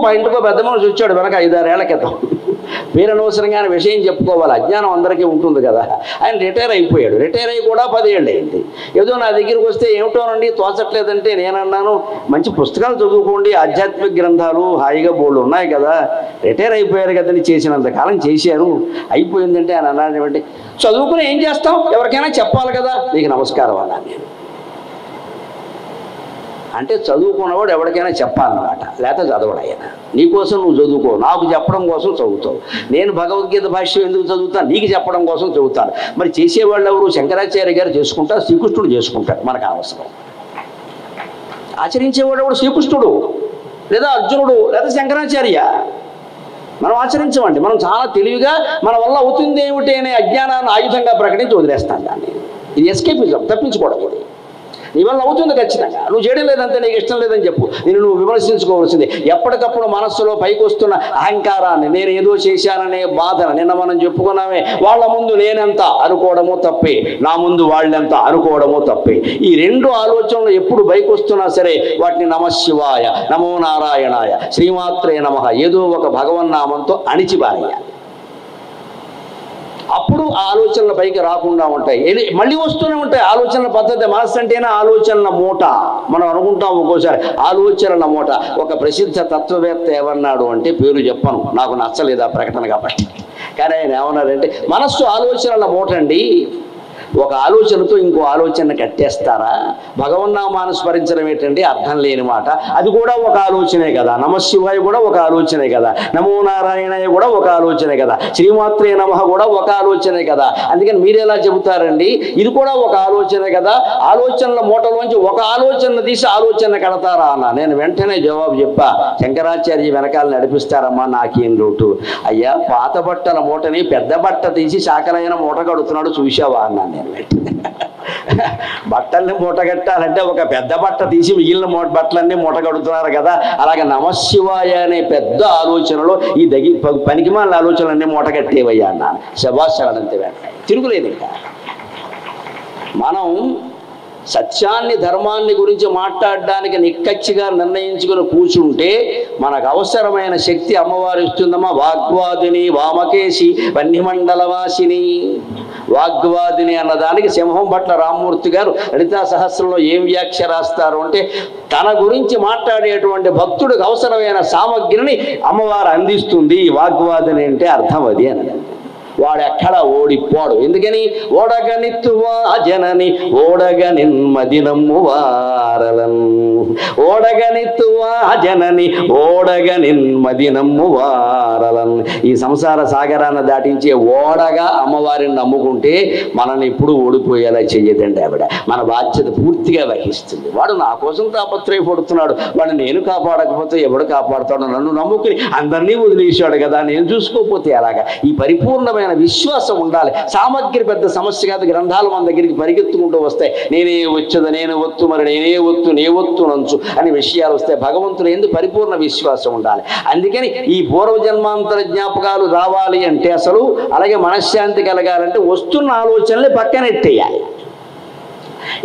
మా ఇంటికో పెద్ద మనిషి వచ్చాడు వెనక 5-6 ఏళ్ల క్రితం. పేరు అనవసరంగానే విషయం చెప్పుకోవాలి, అజ్ఞానం అందరికీ ఉంటుంది కదా. ఆయన రిటైర్ అయిపోయాడు. రిటైర్ అయ్యి కూడా 10 ఏళ్ళు అయింది. ఏదో నా దగ్గరికి వస్తే ఏమిటోనండి తోచట్లేదంటే నేనన్నాను, మంచి పుస్తకాలు చదువుకోండి, ఆధ్యాత్మిక గ్రంథాలు హాయిగా బోర్డు ఉన్నాయి కదా, రిటైర్ అయిపోయారు కదని చేసినంతకాలం చేశారు, అయిపోయిందంటే ఆయన అన్నాడు ఏమంటే, చదువుకుని ఏం చేస్తాం, ఎవరికైనా చెప్పాలి కదా. నీకు నమస్కారం అన్నాను నేను. అంటే చదువుకున్నవాడు ఎవరికైనా చెప్పాలన్నమాట, లేకపోతే చదవడు ఆయన. నీకోసం నువ్వు చదువుకో, నాకు చెప్పడం కోసం చదువుతావు. నేను భగవద్గీత భాష్యం ఎందుకు చదువుతాను, నీకు చెప్పడం కోసం చదువుతాను. మరి చేసేవాళ్ళు ఎవరు? శంకరాచార్య గారు చేసుకుంటారు, శ్రీకృష్ణుడు చేసుకుంటాడు, మనకు అవసరం. ఆచరించేవాడు ఎవడు? శ్రీకృష్ణుడు లేదా అర్జునుడు లేదా శంకరాచార్య. మనం ఆచరించమండి. మనం చాలా తెలివిగా మన వల్ల అవుతుంది ఏమిటి అనే అజ్ఞానాన్ని ఆయుధంగా ప్రకటించి వదిలేస్తాను దాన్ని. ఇది ఎస్కేపిజం, తప్పించుకోవడం. ఇది నీ వల్ల అవుతుంది ఖచ్చితంగా. నువ్వు చేయడం లేదంటే నీకు ఇష్టం లేదని చెప్పు, నేను నువ్వు విమర్శించుకోవాల్సిందే. ఎప్పటికప్పుడు మనస్సులో పైకి వస్తున్న అహంకారాన్ని, నేను ఏదో చేశాననే బాధను, నిన్న మనం చెప్పుకున్నామే, వాళ్ళ ముందు నేనెంత అనుకోవడమో తప్పే, నా ముందు వాళ్ళెంత అనుకోవడమో తప్పే. ఈ 2 ఆలోచనలు ఎప్పుడు పైకి వస్తున్నా సరే వాటిని నమశివాయ, నమో నారాయణాయ, శ్రీమాత్రే నమః ఏదో ఒక భగవన్నామంతో అణిచిపారేయాలి. అప్పుడు ఆలోచనల పైకి రాకుండా ఉంటాయి. మళ్ళీ వస్తూనే ఉంటాయి ఆలోచనల పద్ధతి. మనస్సు అంటేనే ఆలోచనల మూట. మనం అనుకుంటాం ఒక్కోసారి ఆలోచనల మూట. ఒక ప్రసిద్ధ తత్వవేత్త ఏమన్నాడు అంటే, పేరు చెప్పను, నాకు నచ్చలేదు ఆ ప్రకటన కాబట్టి, కానీ ఆయన ఏమన్నారంటే, మనస్సు ఆలోచనల మూట అండి, ఒక ఆలోచనతో ఇంకో ఆలోచన కట్టేస్తారా? భగవన్నామాను స్మరించడం ఏంటంటే అర్థం లేని మాట. అది కూడా ఒక ఆలోచనే కదా. నమశివాయ కూడా ఒక ఆలోచనే కదా. నమో నారాయణయ్య కూడా ఒక ఆలోచనే కదా. శ్రీమాత్రే నమః కూడా ఒక ఆలోచనే కదా. అందుకని మీరెలా చెబుతారండి, ఇది కూడా ఒక ఆలోచనే కదా. ఆలోచనల మూటలోంచి ఒక ఆలోచన తీసి ఆలోచన కడతారా అన్న. నేను వెంటనే జవాబు చెప్పా, శంకరాచార్య వెనకాల నడిపిస్తారమ్మా, నాకేం లోటు. అయ్యా, పాత బట్టల మూటని పెద్ద బట్ట తీసి శాఖలైన మూట కడుతున్నాడు చూసావా అన్నాను నేను. బట్టల్ని మూట కట్టాలంటే ఒక పెద్ద బట్ట తీసి మిగిలిన బట్టలన్నీ మూట కడుతున్నారు కదా. అలాగే నమశివాయ అనే పెద్ద ఆలోచనలో ఈ పనికిమాల ఆలోచనలన్నీ మూట కట్టేవయ్యా అన్నాను. శభాష్, తిరుగులేదు. ఇంకా మనం సత్యాన్ని ధర్మాన్ని గురించి మాట్లాడడానికి నిక్కచ్చిగా నిర్ణయించుకుని కూర్చుంటే మనకు అవసరమైన శక్తి అమ్మవారు ఇస్తుందమ్మా. వాగ్వాదిని వామకేశి వన్యమండలవాసిని. వాగ్వాదిని అన్నదానికి సింహం పట్ల రామ్మూర్తి గారు లలితా సహస్రంలో ఏం వ్యాఖ్య రాస్తారు అంటే, తన గురించి మాట్లాడేటువంటి భక్తుడికి అవసరమైన సామగ్రిని అమ్మవారు అందిస్తుంది. వాగ్వాదిని అంటే అర్థం అది అని. వాడెక్కడ ఓడిపోడు. ఎందుకని? ఓడగనిత్తువా జనని ఓడగనిన్మదినమ్ము వారలన్. ఓడగనిత్తువా జనని ఓడగనిన్మదినమ్ము వారలన్. ఈ సంసార సాగరాన్ని దాటించే ఓడగా అమ్మవారిని నమ్ముకుంటే మనల్ని ఎప్పుడు ఓడిపోయేలా చెయ్యదండి ఆవిడ. మన బాధ్యత పూర్తిగా వహిస్తుంది. వాడు నా కోసం తాపత్రయపడుతున్నాడు, వాడు నేను కాపాడకపోతే ఎవడు కాపాడుతాడు? నన్ను నమ్ముకుని అందరినీ వదిలేసాడు కదా, నేను చూసుకోకపోతే ఎలాగా? ఈ పరిపూర్ణమైన విశ్వాసం ఉండాలి. సామగ్రి పెద్ద సమస్య కాదు. గ్రంథాలు మన దగ్గరికి పరిగెత్తుకుంటూ వస్తాయి. నేనే వచ్చేది, నేను ఒత్తు, మరి నేనే ఒత్తు, నే ఒత్తు నంచు అని విషయాలు వస్తాయి. భగవంతుడు ఎందుకు పరిపూర్ణ విశ్వాసం ఉండాలి. అందుకని ఈ పూర్వజన్మాంతర జ్ఞాపకాలు రావాలి అంటే, అసలు అలాగే మనశ్శాంతి కలగాలంటే వస్తున్న ఆలోచనలే పక్కనెట్టేయాలి,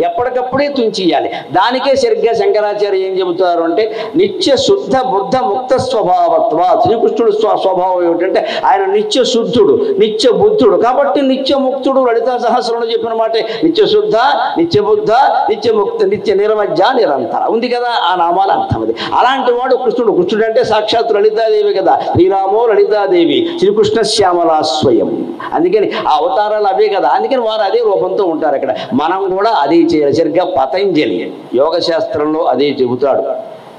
ఎప్పటికప్పుడే తుంచియాలి. దానికే సరిగ్గా శంకరాచార్య ఏం చెబుతారు అంటే, నిత్య శుద్ధ బుద్ధ ముక్త స్వభావత్వ. శ్రీకృష్ణుడు స్వభావం ఏమిటంటే ఆయన నిత్య శుద్ధుడు, నిత్య బుద్ధుడు, కాబట్టి నిత్య ముక్తుడు. లలితా సహస్రంలో చెప్పిన మాట నిత్య శుద్ధ, నిత్య బుద్ధ, నిత్య ముక్త, నిత్య నిర్మజ్జ, నిరంతర ఉంది కదా. ఆ నామాలు అర్థం అది. అలాంటి వాడు కృష్ణుడు. కృష్ణుడు అంటే సాక్షాత్ లలితాదేవి కదా. శ్రీరామో లలితాదేవి, శ్రీకృష్ణ శ్యామలా స్వయం. అందుకని ఆ అవతారాలు అవే కదా. అందుకని వారు అదే రూపంతో ఉంటారు అక్కడ. మనం కూడా అదే చేయాలి. సరిగ్గా పతంజలి యోగ శాస్త్రంలో అదే చెబుతాడు.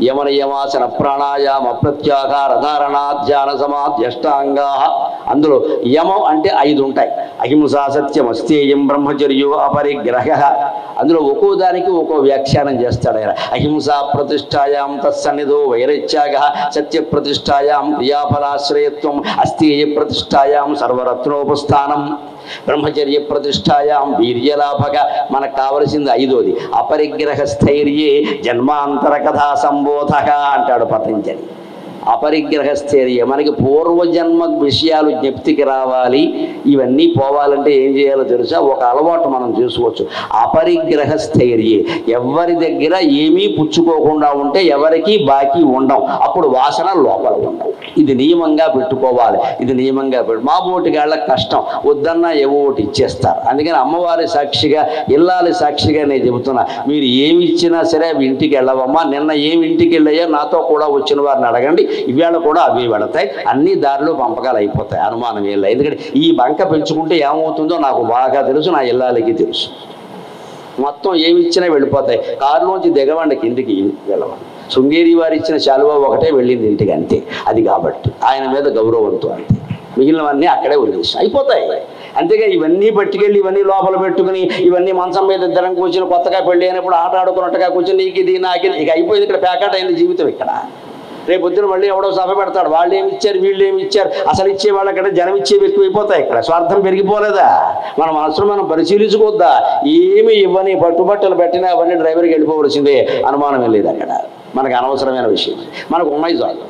యమన యమాసన ప్రాణాయామ ప్రత్యాహార ధారణ ధ్యాన సమాధి అష్టాంగా. అందులో యమం అంటే 5 ఉంటాయి. అహింసా సత్యం అస్థేయం బ్రహ్మచర్యో అపరిగ్రహ. అందులో ఒక్కో దానికి ఒక్కో వ్యాఖ్యానం చేస్తాడు ఆయన. అహింసా ప్రతిష్టాయాం తత్సన్నిధో వైరత్యాగ, సత్య ప్రతిష్టాయాం క్రియాఫలాశ్రయత్వం, అస్థేయ ప్రతిష్టాయాం సర్వరత్నోపస్థానం, బ్రహ్మచర్య ప్రతిష్టాయాం వీర్యలాభక. మనకు కావలసింది 5వది అపరిగ్రహ స్థైర్యే జన్మాంతర కథా సంబోధక అంటాడు పతంజలి. అపరిగ్రహస్థైర్య మనకి పూర్వజన్మ విషయాలు జ్ఞప్తికి రావాలి. ఇవన్నీ పోవాలంటే ఏం చేయాలో తెలుసా? ఒక అలవాటు మనం చేసుకోవచ్చు. అపరిగ్రహస్థైర్యే, ఎవరి దగ్గర ఏమీ పుచ్చుకోకుండా ఉంటే ఎవరికి బాకీ ఉండవు. అప్పుడు వాసన లోపల ఉండవు. ఇది నియమంగా పెట్టుకోవాలి. ఇది నియమంగా మా బోటిగాళ్ళకి కష్టం, వద్దన్నా ఏవో ఒకటి ఇచ్చేస్తారు. అందుకని అమ్మవారి సాక్షిగా, ఇల్లాలి సాక్షిగా నేను చెబుతున్నా, మీరు ఏమి ఇచ్చినా సరే అవి ఇంటికి వెళ్ళవమ్మా. నిన్న ఏమి ఇంటికి వెళ్ళాయో నాతో కూడా వచ్చిన వారిని అడగండి, ఇవాళ కూడా అవి వెళతాయి. అన్ని దారిలో పంపకాలు అయిపోతాయి, అనుమానం ఏం లేదు. ఎందుకంటే ఈ బంక పెంచుకుంటే ఏమవుతుందో నాకు బాగా తెలుసు, నా ఇల్లాలకి తెలుసు. మొత్తం ఏమి ఇచ్చినా వెళ్ళిపోతాయి. కారులోంచి దిగవండి, కిందికి వెళ్ళవండి. శృంగేరి వారు ఇచ్చిన శాలువా ఒకటే వెళ్ళింది ఇంటికి, అంతే. అది కాబట్టి ఆయన మీద గౌరవంతో అంతే. మిగిలినవన్నీ అక్కడే వదిలేసి అయిపోతాయి. అంతేగా ఇవన్నీ పట్టుకెళ్ళి ఇవన్నీ లోపల పెట్టుకుని ఇవన్నీ మంచం మీద ఇద్దరం కూర్చొని కొత్తగా పెళ్ళి అయినప్పుడు ఆట ఆడుకున్నట్టుగా కూర్చొని నీకు ఇది నాకు ఇక అయిపోయింది. ఇక్కడ ప్యాకెట్ అయింది జీవితం. ఇక్కడ రేపు పొద్దున మళ్ళీ ఎవడో సభ పెడతాడు, వాళ్ళు ఏమి ఇచ్చారు వీళ్ళు ఏమి ఇచ్చారు. అసలు ఇచ్చే వాళ్ళకంటే జనం ఇచ్చేవి ఎక్కువైపోతాయి. ఇక్కడ స్వార్థం పెరిగిపోలేదా? మన మనసును మనం పరిశీలించుకోవద్దా? ఏమి ఇవ్వని పట్టుబట్టలు పెట్టినా అవన్నీ డ్రైవర్కి వెళ్ళిపోవలసిందే, అనుమానమే లేదు. అక్కడ మనకు అనవసరమైన విషయం, మనకు ఉన్నాయి చాలు.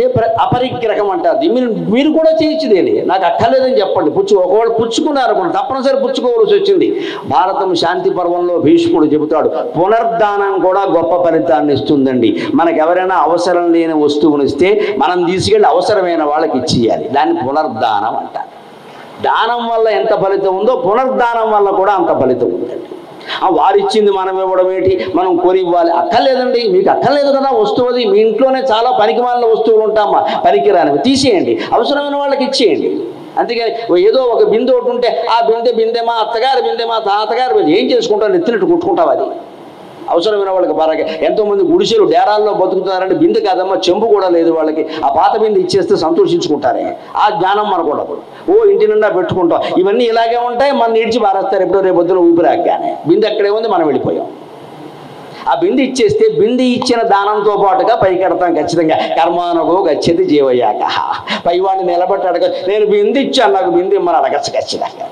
ఏ అపరిగ్రహం అంటారు. మీరు కూడా చేయించుదేని, నాకు అక్కర్లేదని చెప్పండి. ఒకవేళ పుచ్చుకున్నారనుకోండి, తప్పనిసరి పుచ్చుకోవాల్సి వచ్చింది. భారతం శాంతి పర్వంలో భీష్ముడు చెబుతాడు, పునర్దానం కూడా గొప్ప ఫలితాన్ని ఇస్తుందండి. మనకు ఎవరైనా అవసరం లేని వస్తువుని ఇస్తే మనం తీసుకెళ్ళి అవసరమైన వాళ్ళకి ఇచ్చేయాలి. దాన్ని పునర్దానం అంటారు. దానం వల్ల ఎంత ఫలితం ఉందో పునర్దానం వల్ల కూడా అంత ఫలితం ఉందండి. వారిచ్చింది మనం ఇవ్వడం ఏంటి, మనం కొని ఇవ్వాలి? అక్కర్లేదండి, మీకు అక్కర్లేదు కదా వస్తువు. అది మీ ఇంట్లోనే చాలా పనికిమాలిన వస్తువులు ఉంటామా, పనికిరానివి తీసేయండి, అవసరమైన వాళ్ళకి ఇచ్చేయండి. అంతేగాని ఏదో ఒక బిందె ఒకటి ఉంటే ఆ బిందె మా అత్తగారి బిందె, మా తాతగారి బిందె, ఏం చేసుకుంటావు? ఎత్తినట్టు కుట్టుకుంటావు. అది అవసరమైన వాళ్ళకి బాగా. ఎంతోమంది గుడిసెలు డేరాల్లో బతుకుతున్నారంటే బిందె కాదమ్మా, చెంబు కూడా లేదు వాళ్ళకి. ఆ పాత బిందె ఇచ్చేస్తే సంతోషించుకుంటారే. ఆ జ్ఞానం మనకు ఉండదు. ఇంటి నిండా పెట్టుకుంటాం. ఇవన్నీ ఇలాగే ఉంటాయి, మన నీడ్చి పారేస్తారు. ఎప్పుడో రేపొద్దున ఊపిరాగానే బిందె ఎక్కడే ఉంది, మనం వెళ్ళిపోయాం. ఆ బిందె ఇచ్చేస్తే బిందె ఇచ్చిన దానంతో పాటుగా పైకెడతాం ఖచ్చితంగా. కర్మానుగో గచ్చతి జీవయాక. పైవాడిని నిలబట్టి అడగ, నేను బిందె ఇచ్చాను, నాకు బిందె ఇమ్మని అడగచ్చు ఖచ్చితంగా.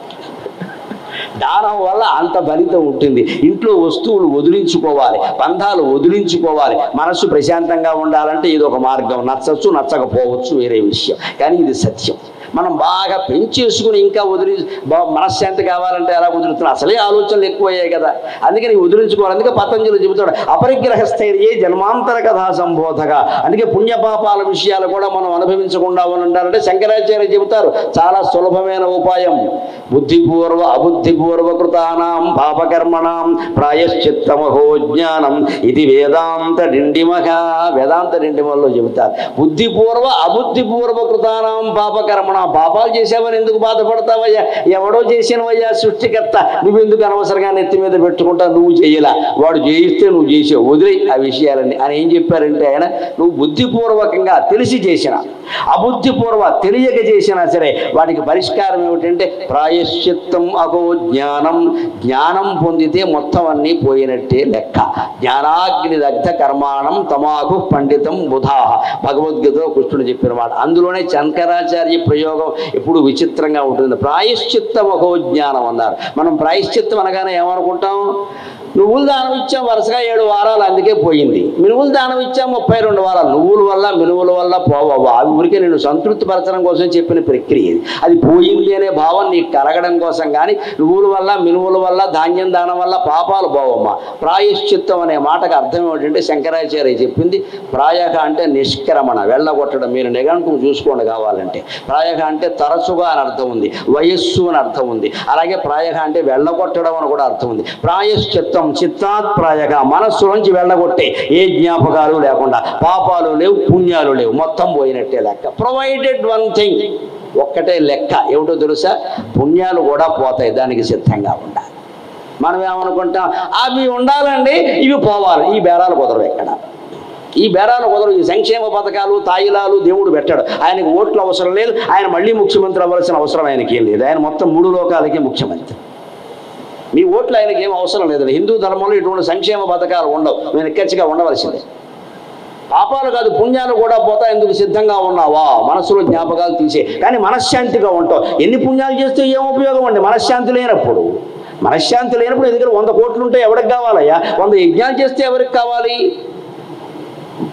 దానం వల్ల అంత ఫలితం ఉంటుంది. ఇంట్లో వస్తువులు వదిలించుకోవాలి, బంధాలు వదిలించుకోవాలి. మనస్సు ప్రశాంతంగా ఉండాలంటే ఇది ఒక మార్గం. నచ్చచ్చు నచ్చకపోవచ్చు, వేరే విషయం, కానీ ఇది సత్యం. మనం బాగా పెంచేసుకుని ఇంకా మనశ్శాంతి కావాలంటే ఎలా వదులుతున్నాం? అసలే ఆలోచనలు ఎక్కువయ్యాయి కదా, అందుకని వదిలించుకోవాలి. అందుకే పతంజలి చెబుతాడు, అపరిగ్రహస్థైర్యే జన్మాంతర కథా సంబోధగా. అందుకే పుణ్యపాపాల విషయాలు కూడా మనం అనుభవించకుండా ఉండాలంటే శంకరాచార్య చెబుతారు చాలా సులభమైన ఉపాయం. బుద్ధిపూర్వ అబుద్ధిపూర్వకృతానాం పాపకర్మణాం ప్రాయశ్చిత్తమహో జ్ఞానం ఇది వేదాంత డిండిమహ. వేదాంత డిండిమల్లో చెబుతారు, బుద్ధిపూర్వ అబుద్ధిపూర్వకృతానాం పాపకర్మణ. పాపాలు చేసావని ఎందుకు బాధపడతావయ్యా? ఎవడో చేసినవయ్యా సృష్టికర్త, నువ్వు ఎందుకు అనవసరంగా నెత్తి మీద పెట్టుకుంటావు? నువ్వు చేయలా, వాడు చేయిస్తే నువ్వు చేసావు, వదిలే ఆ విషయాలన్నీ అని ఏం చెప్పారంటే ఆయన, నువ్వు బుద్ధిపూర్వకంగా తెలిసి చేసిన, అబుద్ధిపూర్వ తెలియక చేసినా సరే వాటికి పరిష్కారం ఏమిటంటే ప్రాయశ్చిత్తం అగో జ్ఞానం. జ్ఞానం పొందితే మొత్తం అన్నీ పోయినట్టే లెక్క. జ్ఞానాగ్ని దగ్ధ కర్మాణం తమాకు పండితం బుధాహ. భగవద్గీతలో కృష్ణుడు చెప్పిన మాట. అందులోనే శంకరాచార్య ప్రయోగం ఎప్పుడు విచిత్రంగా ఉంటుంది. ప్రాయశ్చిత్తం అగో జ్ఞానం అన్నారు. మనం ప్రాయశ్చిత్తం అనగానే ఏమనుకుంటాం? నువ్వులు దానం ఇచ్చాం వరుసగా 7 వారాలు, అందుకే పోయింది. మినువులు దానం ఇచ్చాం 32 వారాలు. నువ్వుల వల్ల మినువుల వల్ల పోవవ్వ. అవి ఊరికే నేను సంతృప్తి పరచడం కోసం చెప్పిన ప్రక్రియ. అది పోయింది అనే భావం నీకు కలగడం కోసం. కానీ నువ్వుల వల్ల మినువుల వల్ల ధాన్యం దానం వల్ల పాపాలు పోవమ్మా. ప్రాయశ్చిత్తం అనే మాటకు అర్థం ఏమిటంటే శంకరాచార్య చెప్పింది, ప్రాయః అంటే నిష్క్రమణ, వెళ్ళగొట్టడం. మీరు నిఘంటువు చూసుకోండి కావాలంటే. ప్రాయః అంటే తరచుగా అని అర్థం ఉంది, వయస్సు అని అర్థం ఉంది. అలాగే ప్రాయః అంటే వెళ్ళగొట్టడం అని కూడా అర్థం ఉంది. ప్రాయశ్చిత్తం చిత్తాత్ ప్రాయగా, మనస్సులోంచి వెళ్ళగొట్టే ఏ జ్ఞాపకాలు లేకుండా, పాపాలు లేవు పుణ్యాలు లేవు, మొత్తం పోయినట్టే లెక్క. ప్రొవైడెడ్ వన్ థింగ్, ఒక్కటే లెక్క ఏమిటో తెలుసా? పుణ్యాలు కూడా పోతాయి, దానికి సిద్ధంగా ఉండాలి. మనం ఏమనుకుంటాం, అవి ఉండాలండి ఇవి పోవాలి. ఈ బేరాలు కుదరవు ఎక్కడ. ఈ బేరాలు కుదరవు. ఈ సంక్షేమ పథకాలు తాయిలాలు దేవుడు పెట్టాడు. ఆయనకు ఓట్లు అవసరం లేదు, ఆయన మళ్ళీ ముఖ్యమంత్రి అవ్వాల్సిన అవసరం ఆయనకి ఏం లేదు. ఆయన మొత్తం 3 లోకాలకి ముఖ్యమంత్రి. మీ ఓట్లు ఆయనకి ఏం అవసరం లేదండి. హిందూ ధర్మంలో ఇటువంటి సంక్షేమ పథకాలు ఉండవు, నేను ఎక్కచ్చిగా ఉండవలసిందే. పాపాలు కాదు పుణ్యాలు కూడా పోతా. ఎందుకు సిద్ధంగా ఉన్నావా? మనసులో జ్ఞాపకాలు తీసే, కానీ మనశ్శాంతిగా ఉంటావు. ఎన్ని పుణ్యాలు చేస్తే ఏం ఉపయోగం అండి మనశ్శాంతి లేనప్పుడు? మనశ్శాంతి లేనప్పుడు ఎందుకంటే 100 కోట్లు ఉంటే ఎవరికి కావాలయ్యా? 100 యజ్ఞాలు చేస్తే ఎవరికి కావాలి?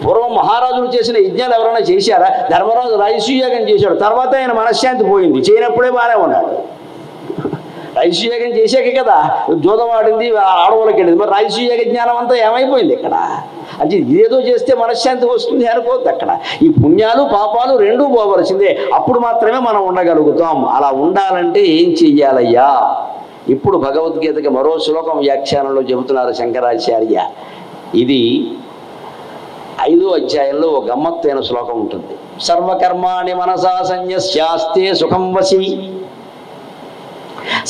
పూర్వం మహారాజులు చేసిన యజ్ఞాలు ఎవరైనా చేశారా? ధర్మరాజు రాజసూయాగం చేశాడు, తర్వాత ఆయన మనశ్శాంతి పోయింది, చేయనప్పుడే బాగానే ఉన్నాడు. రాజసూయాగం చేశాక కదా జూదం ఆడింది, ఆడవాళ్ళకి వెళ్ళింది. మరి రాజసూయాగ జ్ఞానం అంతా ఏమైపోయింది ఇక్కడ? అంటే ఇదేదో చేస్తే మనశ్శాంతి వస్తుంది అనుకోవద్దు. అక్కడ ఈ పుణ్యాలు పాపాలు రెండూ పోవలసిందే, అప్పుడు మాత్రమే మనం ఉండగలుగుతాం. అలా ఉండాలంటే ఏం చెయ్యాలయ్యా? ఇప్పుడు భగవద్గీతకి మరో శ్లోకం వ్యాఖ్యానంలో చెబుతున్నారు శంకరాచార్య. ఇది 5వ అధ్యాయంలో ఒక గమ్మత్తైన శ్లోకం ఉంటుంది. సర్వకర్మాణి మనసా సన్యస్యాస్తే సుఖం వసి,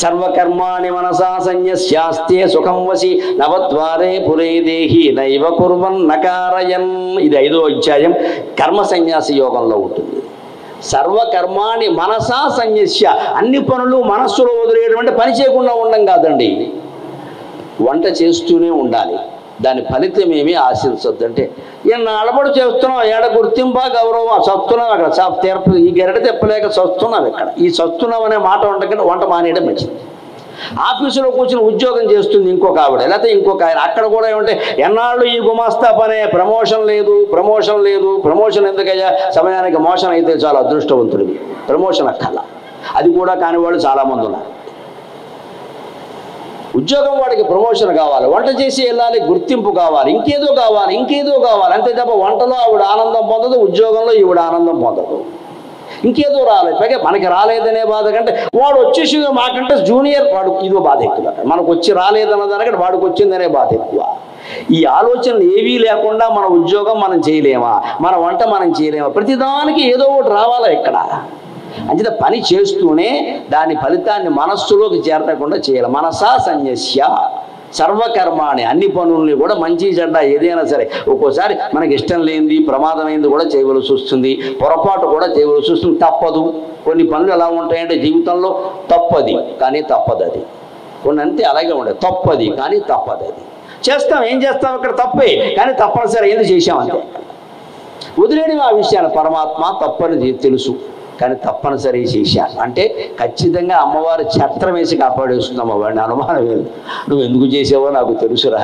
సర్వకర్మాణి మనసా సన్యస్యాస్తే సుఖం వసి, నవద్వారే పురే దేహి నైవ కుర్వన్ నకారయన్. ఇది 5వ అధ్యాయం కర్మ సన్యాస యోగంలో ఉంటుంది. సర్వకర్మాణి మనసా సన్యస్య, అన్ని పనులు మనస్సులో వదిలేటువంటి పని చేయకుండా ఉండడం కాదండి, వంట చేస్తూనే ఉండాలి. దాని ఫలితం ఏమీ ఆశించొద్దు. అంటే అలబడి చేస్తున్నాం, ఏడ గుర్తింప గౌరవం చస్తున్నాం, అక్కడ ఈ గెరట తెప్పలేక చస్తున్నాం. ఇక్కడ ఈ చస్తున్నాం అనే మాట ఉండకంటే వంట మానేయడం మంచిది. ఆఫీసులో కూర్చుని ఉద్యోగం చేస్తుంది ఇంకొక ఆవిడ, లేకపోతే ఇంకొక ఆయన, అక్కడ కూడా ఏమంటే ఎన్నాళ్ళు ఈ గుమాస్తా పనే, ప్రమోషన్ లేదు, ప్రమోషన్ లేదు. ప్రమోషన్ ఎందుకయ్యా? సమయానికి మోషన్ అయితే చాలా అదృష్టవంతుడివి, ప్రమోషన్ అక్కల. అది కూడా కాని వాళ్ళు చాలామంది ఉన్నారు. ఉద్యోగం వాడికి ప్రమోషన్ కావాలి, వంట చేసి వెళ్ళాలి, గుర్తింపు కావాలి, ఇంకేదో కావాలి, ఇంకేదో కావాలి. అంతే తప్ప వంటలో ఆవిడ ఆనందం పొందదు, ఉద్యోగంలో ఈవిడ ఆనందం పొందదు. ఇంకేదో రాలేదు. పైగా మనకి రాలేదనే బాధ కంటే వాడు వచ్చేసి మాకంటే జూనియర్, వాడు ఇదో బాధ ఎక్కువ. మనకు వచ్చి రాలేదన్న దానికంటే వాడికి వచ్చిందనే బాధ ఎక్కువ. ఈ ఆలోచనలు ఏవీ లేకుండా మన ఉద్యోగం మనం చేయలేమా, మన వంట మనం చేయలేమా? ప్రతిదానికి ఏదో ఒకటి రావాలా ఇక్కడ. అంచేత పని చేస్తూనే దాని ఫలితాన్ని మనస్సులోకి చేరకుండా చేయాలి. మనసా సన్యస్య సర్వకర్మాణి, అన్ని పనుల్ని కూడా మంచి చెడ్డ ఏదైనా సరే ఒక్కోసారి మనకి ఇష్టం లేనిది ప్రమాదమైంది కూడా చేయవలసి వస్తుంది, పొరపాటు కూడా చేయవలసి వస్తుంది. తప్పదు. కొన్ని పనులు ఎలా ఉంటాయంటే జీవితంలో తప్పది కానీ తప్పదు అది. కొన్ని అంతే అలాగే ఉండదు, తప్పది కానీ తప్పదు అది. చేస్తాం, ఏం చేస్తాం ఇక్కడ? తప్పే కానీ తప్పనిసరి ఎందుకు చేసామంటే వదిలేని ఆ విషయాన్ని పరమాత్మ తప్పని తెలుసు కానీ తప్పనిసరి చేశాను అంటే ఖచ్చితంగా అమ్మవారి ఛత్రం వేసి కాపాడేస్తున్నాం. వాడిని అనుమానం లేదు. నువ్వు ఎందుకు చేసావో నాకు తెలుసురా,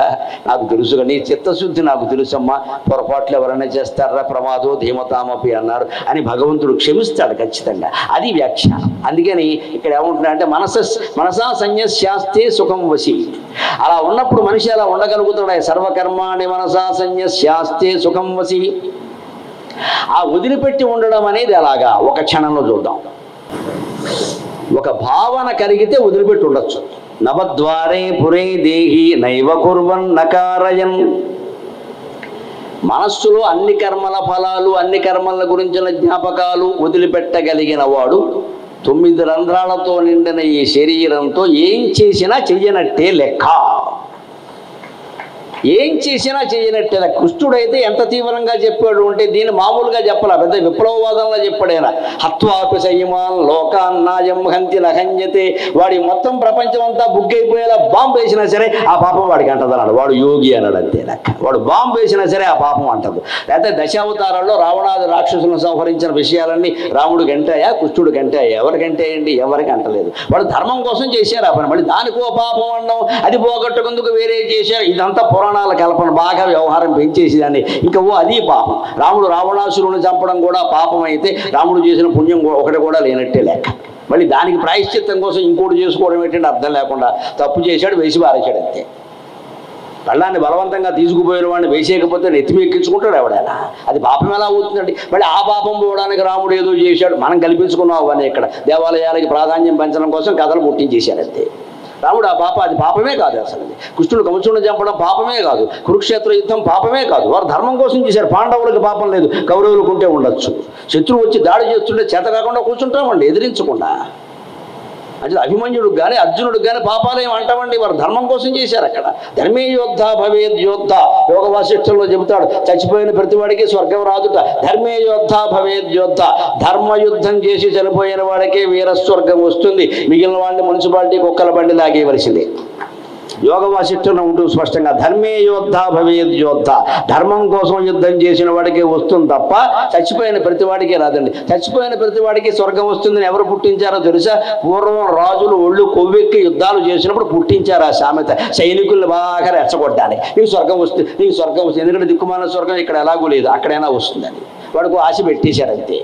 నాకు తెలుసుగా, నీ చిత్తశుద్ధి నాకు తెలుసమ్మా. పొరపాట్లు ఎవరైనా చేస్తారా, ప్రమాదో ధీమతామపి అన్నారు అని భగవంతుడు క్షమిస్తాడు ఖచ్చితంగా. అది వ్యాఖ్యానం. అందుకని ఇక్కడ ఏమంటున్నాడంటే మనసా సన్యస్యాస్తే సుఖం వసి. అలా ఉన్నప్పుడు మనిషి అలా ఉండగలుగుతాడు. సర్వకర్మాణి మనసా సన్యస్యాస్తే సుఖం వసి. ఆ వదిలిపెట్టి ఉండడం అనేది అలాగా ఒక క్షణంలో చూద్దాం. ఒక భావన కలిగితే వదిలిపెట్టి ఉండొచ్చు. నవద్వారే పురే దేహి నైవ కుర్వన్ నకారయన్. మనస్సులో అన్ని కర్మల ఫలాలు, అన్ని కర్మల గురించిన జ్ఞాపకాలు వదిలిపెట్టగలిగిన వాడు 9 రంధ్రాలతో నిండిన ఈ శరీరంతో ఏం చేసినా చెయ్యనట్టే లెక్క. ఏం చేసినా చేయనట్టే. కృష్ణుడైతే ఎంత తీవ్రంగా చెప్పాడు అంటే దీన్ని మామూలుగా చెప్పాల, పెద్ద విప్లవవాదంలో చెప్పాడైనా. హత్వాపి సయమాన్ లోకాన్నాయం హంతి నహన్యతే. వాడి మొత్తం ప్రపంచం అంతా బుగ్గైపోయేలా బాంబు వేసినా సరే ఆ పాపం వాడికి అంటదన్నాడు. వాడు యోగి అన్నాడు అంతే లెక్క. వాడు బాంబు వేసినా సరే ఆ పాపం అంటదు. లేకపోతే దశావతారాల్లో రావణాది రాక్షసులను సంహరించిన విషయాలన్నీ రాముడికి అంటాయా, కృష్ణుడికి అంటాయా? ఎవరికి అంటాయండి? ఎవరికి అంటలేదు. వాడు ధర్మం కోసం చేశారు ఆ పని. మళ్ళీ దానికో పాపం అన్నాం, అది పోగొట్టుకుందుకు వేరే చేశారు. ఇదంతా పురాణాల కల్పన. బాగా వ్యవహారం పెంచేసి దాన్ని ఇంకా అది పాపం. రాముడు రావణాసురుని చంపడం కూడా పాపం అయితే రాముడు చేసిన పుణ్యం ఒకటి కూడా లేనట్టే లెక్క. మళ్ళీ దానికి ప్రాయశ్చిత్తం కోసం ఇంకోటి చేసుకోవడం ఏంటంటే అర్థం లేకుండా తప్పు చేశాడు, వేసి పారేశాడు అంతే. కళ్ళాన్ని బలవంతంగా తీసుకుపోయిన వాడిని వేసేయకపోతే నెత్తిమి ఎక్కించుకుంటాడు ఎవడైనా. అది పాపం ఎలా అవుతుందండి? మళ్ళీ ఆ పాపం పోవడానికి రాముడు ఏదో చేశాడు, మనం కల్పించుకున్నాం అవన్నీ. ఇక్కడ దేవాలయాలకి ప్రాధాన్యం పెంచడం కోసం కథలు పుట్టించేశాడు అంతే. రాముడు ఆ పాప, అది పాపమే కాదు అసలు. కృష్ణుడు కంసుడిని చంపడం పాపమే కాదు, కురుక్షేత్ర యుద్ధం పాపమే కాదు. వారు ధర్మం కోసం చేశారు. పాండవులకు పాపం లేదు, కౌరవులకు ఉంటే ఉండొచ్చు. శత్రువు వచ్చి దాడి చేస్తుంటే చేత కాకుండా కూర్చుంటామండి, ఎదిరించకుండా. అంటే అభిమన్యుడికి కానీ అర్జునుడికి కానీ పాపాలు ఏమి అంటామండి? వారు ధర్మం కోసం చేశారు. అక్కడ ధర్మే యోద్ధ భవేద్ యోద్ధ. యోగ వాసిష్ఠంలో చెబుతాడు, చచ్చిపోయిన ప్రతివాడికి స్వర్గం రాదుట. ధర్మే యోద్ధ భవేద్ యోద్ధ. ధర్మయుద్ధం చేసి చనిపోయిన వాడికే వీరస్వర్గం వస్తుంది. మిగిలిన వాడిని మున్సిపాలిటీ కుక్కల బండి లాగేవలసిందే. యోగ వాసిష్ఠంలో ఉంటుంది స్పష్టంగా, ధర్మే యోద్ధ భవేద్ యోద్ధ. ధర్మం కోసం యుద్ధం చేసిన వాడికి వస్తుంది తప్ప చచ్చిపోయిన ప్రతివాడికి రాదండి. చచ్చిపోయిన ప్రతివాడికి స్వర్గం వస్తుందని ఎవరు పుట్టించారో తెలుసా? పూర్వం రాజులు ఒళ్ళు కొవ్వెక్కి యుద్ధాలు చేసినప్పుడు పుట్టించారు ఆ సామెత, సైనికుల్ని బాగా రెచ్చగొట్టాలి. నీకు స్వర్గం వస్తుంది, నీకు స్వర్గం వస్తుంది. ఎందుకంటే దిక్కుమాల స్వర్గం ఇక్కడ ఎలాగూ లేదు, అక్కడైనా వస్తుందని వాడికి ఆశ పెట్టేశారు అంతే.